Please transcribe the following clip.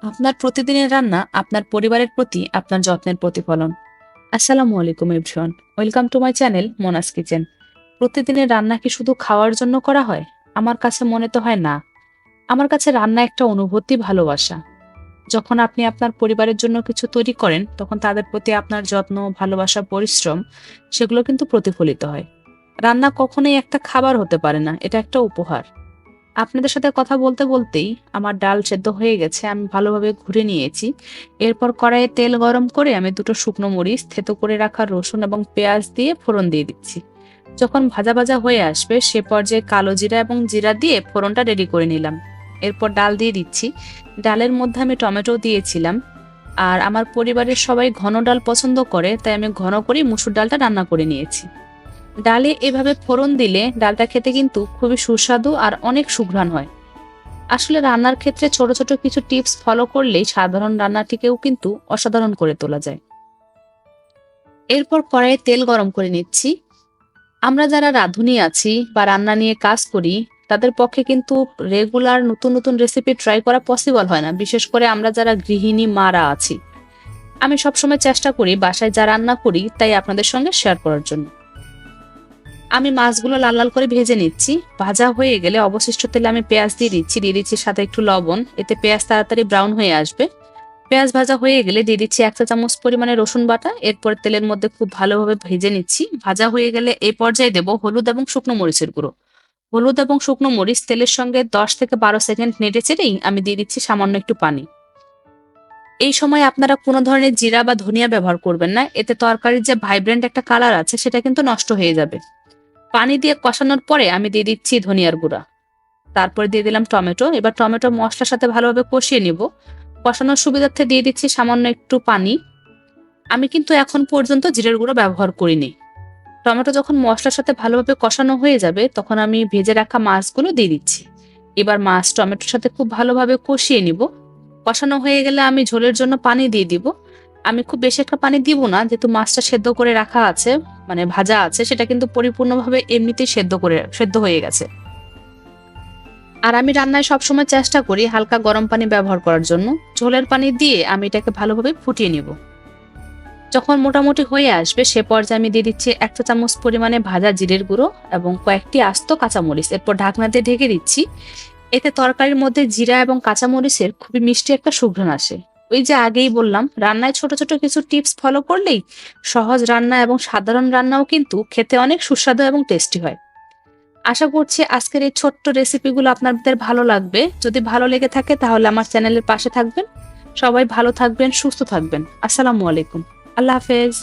আপনার প্রতিদিনের রান্না আপনার পরিবারের প্রতি আপনার যত্নের প্রতিফলন। আসসালামু আলাইকুম everyone, welcome to my channel Monas kitchen. প্রতিদিনের রান্না কি শুধু খাওয়ার জন্য করা হয়? আমার কাছে মনে তো হয় না। আমার কাছে রান্না একটা অনুভূতি, ভালোবাসা। যখন আপনি আপনার পরিবারের জন্য কিছু তৈরি করেন, তখন তাদের প্রতি আপনার যত্ন, ভালোবাসা, পরিশ্রম সেগুলো কিন্তু প্রতিফলিত হয়। রান্না কখনোই একটা খাবার হতে পারে না, এটা একটা উপহার। আপনাদের সাথে কথা বলতে বলতেই আমার ডাল সেদ্ধ হয়ে গেছে, আমি ভালোভাবে ঘুরে নিয়েছি। এরপর কড়াইয়ে তেল গরম করে আমি দুটো শুকনো মরিচ, থেতো করে রাখা রসুন এবং পেঁয়াজ দিয়ে ফোড়ন দিয়ে দিচ্ছি। যখন ভাজা ভাজা হয়ে আসবে সে পর্যায়ে কালো জিরা এবং জিরা দিয়ে ফোড়নটা রেডি করে নিলাম। এরপর ডাল দিয়ে দিচ্ছি। ডালের মধ্যে আমি টমেটো দিয়েছিলাম। আর আমার পরিবারের সবাই ঘন ডাল পছন্দ করে, তাই আমি ঘন করে মুসুর ডালটা রান্না করে নিয়েছি। ডালে এভাবে ফোড়ন দিলে ডালটা খেতে কিন্তু খুবই সুস্বাদু আর অনেক সুঘ্রাণ হয়। আসলে রান্নার ক্ষেত্রে ছোট ছোট কিছু টিপস ফলো করলেই সাধারণ রান্নাটিকেও কিন্তু অসাধারণ করে তোলা যায়। এরপর কড়াইয়ে তেল গরম করে নিচ্ছি। আমরা যারা রাঁধুনি আছি বা রান্না নিয়ে কাজ করি, তাদের পক্ষে কিন্তু রেগুলার নতুন নতুন রেসিপি ট্রাই করা পসিবল হয় না, বিশেষ করে আমরা যারা গৃহিণী মারা আছি। আমি সবসময় চেষ্টা করি বাসায় যা রান্না করি তাই আপনাদের সঙ্গে শেয়ার করার জন্য। আমি মাছগুলো লাল লাল করে ভেজে নিচ্ছি। ভাজা হয়ে গেলে অবশিষ্ট তেলে আমি পেঁয়াজ দিয়ে দিচ্ছি সাথে একটু লবণ, এতে পেঁয়াজ তাড়াতাড়ি ব্রাউন হয়ে আসবে। পেঁয়াজ ভাজা হয়ে গেলে দিয়ে দিচ্ছি 1 চা চামচ পরিমাণে রসুন বাটা। এরপর তেলের মধ্যে খুব ভালোভাবে ভেজে নিচ্ছি। ভাজা হয়ে গেলে এই পর্যায়ে দেবো হলুদ এবং শুকনো মরিচের গুঁড়ো। হলুদ এবং শুকনো মরিচ তেলের সঙ্গে 10 থেকে 12 সেকেন্ড নেড়ে চেড়েই আমি দিয়ে দিচ্ছি সামান্য একটু পানি। এই সময় আপনারা কোনো ধরনের জিরা বা ধনিয়া ব্যবহার করবেন না, এতে তরকারির যে ভাইব্রেন্ট একটা কালার আছে সেটা কিন্তু নষ্ট হয়ে যাবে। পানি দিয়ে কষানোর পরে আমি দিয়ে দিচ্ছি ধনিয়ার গুঁড়া। তারপরে দিয়ে দিলাম টমেটো। এবার টমেটো মশলার সাথে ভালোভাবে কষিয়ে নিব। কষানোর সুবিধার্থে দিয়ে দিচ্ছি সামান্য একটু পানি। আমি কিন্তু এখন পর্যন্ত জিরের গুঁড়ো ব্যবহার করিনি। টমেটো যখন মশলার সাথে ভালোভাবে কষানো হয়ে যাবে তখন আমি ভেজে রাখা মাছগুলো দিয়ে দিচ্ছি। এবার মাছ টমেটোর সাথে খুব ভালোভাবে কষিয়ে নিব। কষানো হয়ে গেলে আমি ঝোলের জন্য পানি দিয়ে দিব। আমি খুব বেশি একটা পানি দিব না, যেহেতু মাছটা সেদ্ধ করে রাখা আছে, মানে ভাজা আছে, সেটা কিন্তু পরিপূর্ণভাবে এমনিতেই সেদ্ধ হয়ে গেছে। আর আমি রান্নায় সবসময় চেষ্টা করি হালকা গরম পানি ব্যবহার করার জন্য। ঝোলের পানি দিয়ে আমি এটাকে ভালোভাবে ফুটিয়ে নিব। যখন মোটামুটি হয়ে আসবে সে পর্যায়ে আমি দিয়ে দিচ্ছি 1 চা চামচ পরিমাণে ভাজা জিরের গুঁড়ো এবং কয়েকটি আস্ত কাঁচামরিচ। এরপর ঢাকনা দিয়ে ঢেকে দিচ্ছি। এতে তরকারির মধ্যে জিরা এবং কাঁচামরিচের খুবই মিষ্টি একটা সুঘ্রাণ আসে। ওই যে আগেই বললাম, রান্নায় ছোট ছোট কিছু টিপস ফলো করলেই সহজ রান্না এবং সাধারণ রান্নাও কিন্তু খেতে অনেক সুস্বাদু এবং টেস্টি হয়। আশা করছি আজকের এই ছোট্ট রেসিপিগুলো আপনাদের ভালো লাগবে। যদি ভালো লেগে থাকে তাহলে আমার চ্যানেলের পাশে থাকবেন। সবাই ভালো থাকবেন, সুস্থ থাকবেন। আসসালামু আলাইকুম। আল্লাহ হাফেজ।